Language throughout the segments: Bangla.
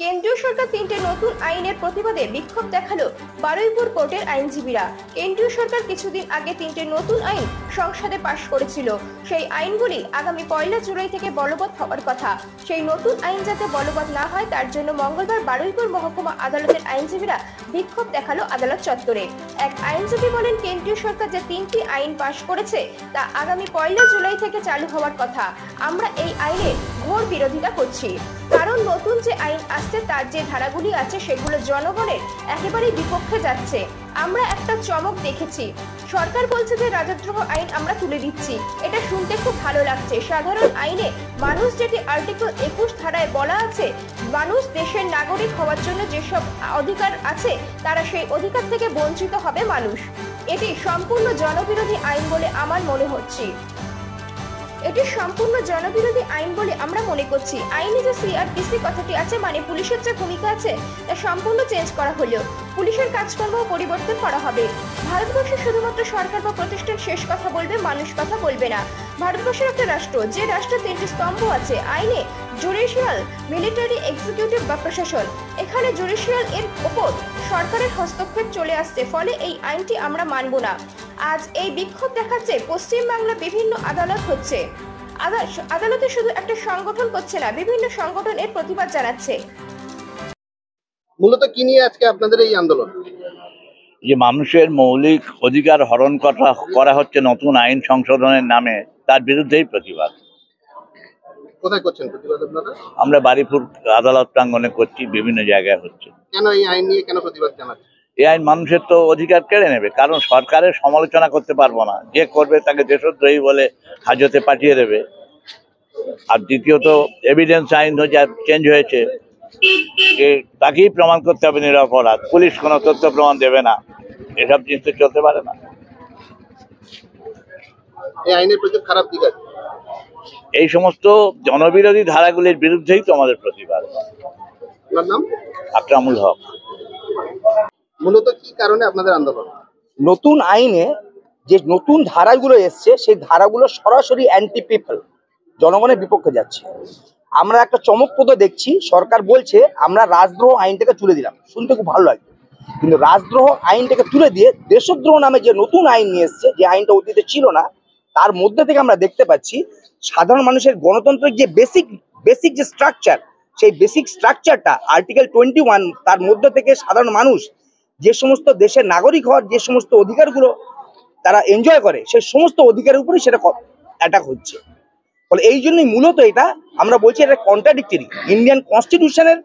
কেন্দ্রীয় সরকার তিনটে নতুন আইনের প্রতিবাদে বিক্ষোভ দেখালো বারুইপুর কোর্টের আইনজীবীরা। কেন্দ্রীয় সরকার কিছুদিন আগে তিনটে নতুন আইন সংসদে পাশ করেছিল। সেই আইনগুলি আগামী 1 জুলাই থেকে বলবৎ হওয়ার কথা। সেই নতুন আইন যাতে বলবৎ না হয় তার জন্য মঙ্গলবার বারুইপুর মহকুমা আদালতের আইনজীবীরা বিক্ষোভ দেখালো আদালত চত্বরে। এক আইনজীবী বলেন, কেন্দ্রীয় সরকার যে তিনটি আইন পাশ করেছে তা আগামী 1 জুলাই থেকে চালু হওয়ার কথা। আমরা এই আইনের ঘোর বিরোধিতা করছি, কারণ নতুন যে আইন আসছে তার যে ধারাগুলি আছে সেগুলো জনগণের একেবারেই বিপক্ষে যাচ্ছে। আমরা একটা চমক দেখেছি, সরকার বলছে যে রাজদ্রোহ আইন আমরা তুলে দিচ্ছি। এটা শুনতে খুব ভালো লাগছে। সাধারণ আইনে মানুষ যেটি আর্টিকেল 21 ধারায় বলা আছে, মানুষ দেশের নাগরিক হওয়ার জন্য যেসব অধিকার আছে তারা সেই অধিকার থেকে বঞ্চিত হবে মানুষ। এটি সম্পূর্ণ জনবিরোধী আইন বলে আমার মনে হচ্ছে। এটি সম্পূর্ণ জনবিরোধী আইন বলে আমরা মনে করছি। আইনে যে সিআরপিসি কথাটি আছে, মানে পুলিশের যে ভূমিকা আছে, তা সম্পূর্ণ চেঞ্জ করা হলেও পুলিশের কাজকর্ম পরিবর্তন করা হবে। ভারতবর্ষে শুধুমাত্র সরকার বা প্রতিষ্ঠান শেষ কথা বলবে, মানুষ কথা বলবে না। ভারতবর্ষের একটা রাষ্ট্র, যে রাষ্ট্রের 3টি স্তম্ভ আছে, আইনে, জুডিশিয়াল, মিলিটারি, এক্সিকিউটিভ বা প্রশাসন। এখানে জুডিশিয়াল এর ওপর সরকারের হস্তক্ষেপ চলে আসছে, ফলে এই আইনটি আমরা মানব না। আজ এই বিক্ষোভ দেখাচ্ছে পশ্চিমবাংলা বিভিন্ন আদালত হচ্ছে। আদালতে শুধু একটা সংগঠন করছে না, বিভিন্ন সংগঠন এর প্রতিবাদ জানাচ্ছে। মূলত কি নিয়ে আজকে আপনাদের এই আন্দোলন? যে মানুষের মৌলিক অধিকার হরণ করা হচ্ছে নতুন আইন সংশোধনের নামে, তার বিরুদ্ধেই প্রতিবাদ। কোথায় করছেন প্রতিবাদ আপনারা? আমরা বারুইপুর আদালত প্রাঙ্গণে করছি, বিভিন্ন জায়গায় হচ্ছে। কেন এই আইন নিয়ে কেন প্রতিবাদ জানাচ্ছেন? এই আইন মানুষের তো অধিকার কেড়ে নেবে, কারণ সরকারের সমালোচনা করতে পারবো না, যে করবে তাকে দেশদ্রোহী বলে হাজতে পাঠিয়ে দেবে। আর দ্বিতীয়ত এভিডেন্স আইন চেঞ্জ হয়েছে, যে তাকেই প্রমাণ করতে হবে নিরপরাধ, পুলিশ কোনো তথ্য প্রমাণ দেবে না। এসব জিনিস তো চলতে পারে না। এই আইনের প্রচুর খারাপ দিক আছে। এই সমস্ত জনবিরোধী ধারাগুলির বিরুদ্ধেই তো আমাদের প্রতিবাদ। আপনার নাম? আকরামুল হক। মূলত কি কারণে আপনাদের আন্দোলন? নতুন আইনে যে নতুন ধারাগুলো এসছে, সেই ধারাগুলো সরাসরি অ্যান্টি পিপল, জনগণের বিপক্ষে যাচ্ছে। আমরা একটা চমকপ্রদ দেখছি, সরকার বলছে আমরা রাজদ্রোহ আইনটাকে তুলে দিলাম। শুনতে খুব ভালো লাগে, কিন্তু রাজদ্রোহ আইনটাকে তুলে দিয়ে দেশদ্রোহ নামে যে নতুন আইন নিয়ে এসছে, যে আইনটা অতীতে ছিল না, তার মধ্যে থেকে আমরা দেখতে পাচ্ছি সাধারণ মানুষের গণতন্ত্রের যে বেসিক যে স্ট্রাকচার, সেই বেসিক স্ট্রাকচারটা আর্টিকেল 21, তার মধ্যে থেকে সাধারণ মানুষ যে সমস্ত দেশের নাগরিক হওয়ার যে সমস্ত অধিকারগুলো তারা এনজয় করে, সেই সমস্ত অধিকারের উপরে সেটা অ্যাটাক হচ্ছে। ফলে এই জন্যই মূলত এটা আমরা বলছি, এটা কন্ট্রাডিক্টরি, ইন্ডিয়ান কনস্টিটিউশনের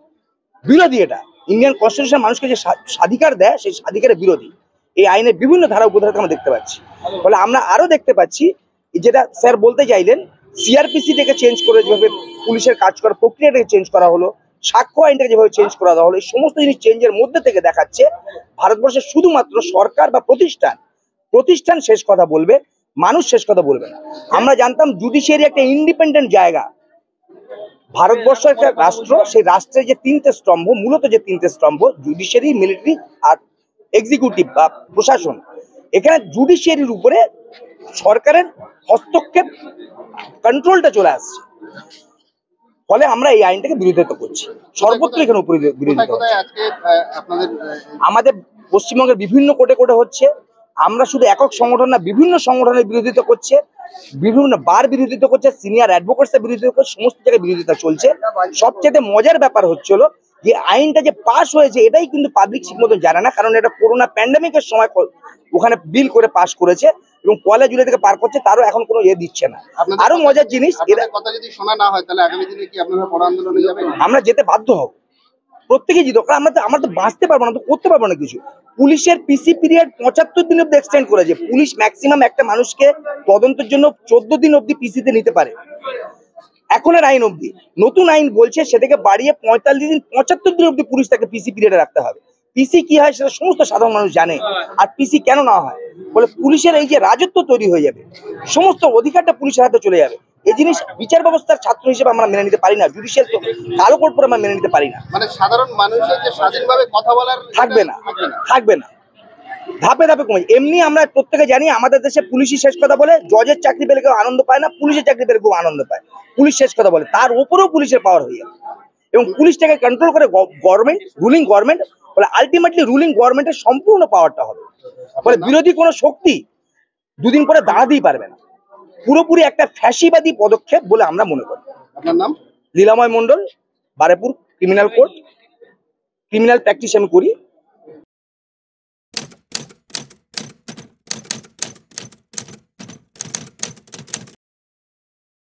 বিরোধী। এটা ইন্ডিয়ান কনস্টিটিউশন মানুষকে যে স্বাধিকার দেয়, সেই স্বাধিকারের বিরোধী। এই আইনের বিভিন্ন ধারা উপধারা আমরা দেখতে পাচ্ছি। ফলে আমরা আরো দেখতে পাচ্ছি, যেটা স্যার বলতে চাইলেন, সিআরপিসি থেকে চেঞ্জ করে যেভাবে পুলিশের কাজ করার প্রক্রিয়াটাকে চেঞ্জ করা হলো, সাক্ষ্য আইনটাকে যেভাবে চেঞ্জ করা হলো, এই সমস্ত জিনিস চেঞ্জের মধ্যে থেকে দেখাচ্ছে ভারতবর্ষের শুধুমাত্র সরকার বা প্রতিষ্ঠান শেষ কথা বলবে, মানুষ শেষ কথা বলবে না। আমরা জানতাম জুডিশিয়ারি একটা ইন্ডিপেন্ডেন্ট জায়গা। ভারতবর্ষ একটা রাষ্ট্র, সেই রাষ্ট্রের যে 3টে স্তম্ভ, মূলত যে 3টে স্তম্ভ, জুডিশিয়ারি, মিলিটারি আর এক্সিকিউটিভ বা প্রশাসন। এখানে জুডিশিয়ারির উপরে সরকারের হস্তক্ষেপ, কন্ট্রোলটা চলে আসছে। ফলে আমরা এই আইনটাকে বিরোধিতা করছি, সর্বত্র এখানে বিরোধিতা। আমাদের পশ্চিমবঙ্গের বিভিন্ন কোর্টে হচ্ছে। আমরা শুধু একক সংগঠন না, বিভিন্ন সংগঠনের বিরোধিতা করছে, বিভিন্ন বার বিরোধিতা করছে, সিনিয়র অ্যাডভোকেটসের বিরোধিতা করছে, সমস্ত জায়গায় বিরোধিতা চলছে। সবচেয়ে মজার ব্যাপার হচ্ছিল যে আইনটা যে পাস হয়েছে, এটাই কিন্তু পাবলিক ঠিক মতো জানে না, কারণ এটা করোনা প্যান্ডেমিকের সময় ওখানে বিল করে পাস করেছে এবং 1 জুলাই থেকে পার করছে, তারও এখন কোনো দিচ্ছে না। আরো মজার জিনিস, কথা যদি শোনা না হয় তাহলে আগামী দিনে কি আপনারা বড় আন্দোলনে যাবেন? আমরা যেতে বাধ্য হব, প্রত্যেকেই যেতে। কারণ আমরা তো বাঁচতে পারবো না, তো করতে পারবো না কিছু। পুলিশের পিসি পিরিয়ড 75 দিন অব্দি এক্সটেন্ড করেছে। পুলিশ ম্যাক্সিমাম একটা মানুষকে তদন্তের জন্য 14 দিন অব্দি পিসিতে নিতে পারে এখনের আইন অব্দি। নতুন আইন বলছে সেটাকে বাড়িয়ে 45 দিন, 75 দিন অব্দি পুলিশ তাকে পিসি পিরিয়ডে রাখতে হবে। পিসি কি হয় সেটা সমস্ত সাধারণ মানুষ জানে। আর পিসি কেন না হয়, বলে পুলিশের এই যে রাজত্ব তৈরি হয়ে যাবে, সমস্ত অধিকারটা পুলিশের হাতে চলে যাবে। এই জিনিস বিচার ব্যবস্থার ছাত্র হিসেবে আমরা মেনে নিতে পারি না, জুডিশিয়াল কালো কোর্ট পরে আমরা মেনে নিতে পারি না। মানে সাধারণ মানুষের যে স্বাধীনভাবে কথা বলার থাকবে না, ধাপে ধাপে কমে। এমনি আমরা প্রত্যেকে জানি আমাদের দেশে পুলিশই শেষ কথা বলে, জজের চাকরি পেলে কেউ আনন্দ পায় না, পুলিশের চাকরি পেলে কেউ আনন্দ পায়। পুলিশ শেষ কথা বলে, তার উপরেও পুলিশের পাওয়ার হয়ে যাবে এবং পুলিশটাকে কন্ট্রোল করে গভর্নমেন্ট, রুলিং গভর্নমেন্ট, ফলে আলটিমেটলি রুলিং গভর্নমেন্টের সম্পূর্ণ পাওয়ারটা হবে। ফলে বিরোধী কোনো শক্তি দুদিন পরে দাঁড়াতেই পারবে না। পুরোপুরি একটা ফ্যাসিবাদী পদক্ষেপ বলে আমরা মনে করি। আপনার নাম? Leelamoy Mondal, Barepur criminal court, criminal practice আমি করি।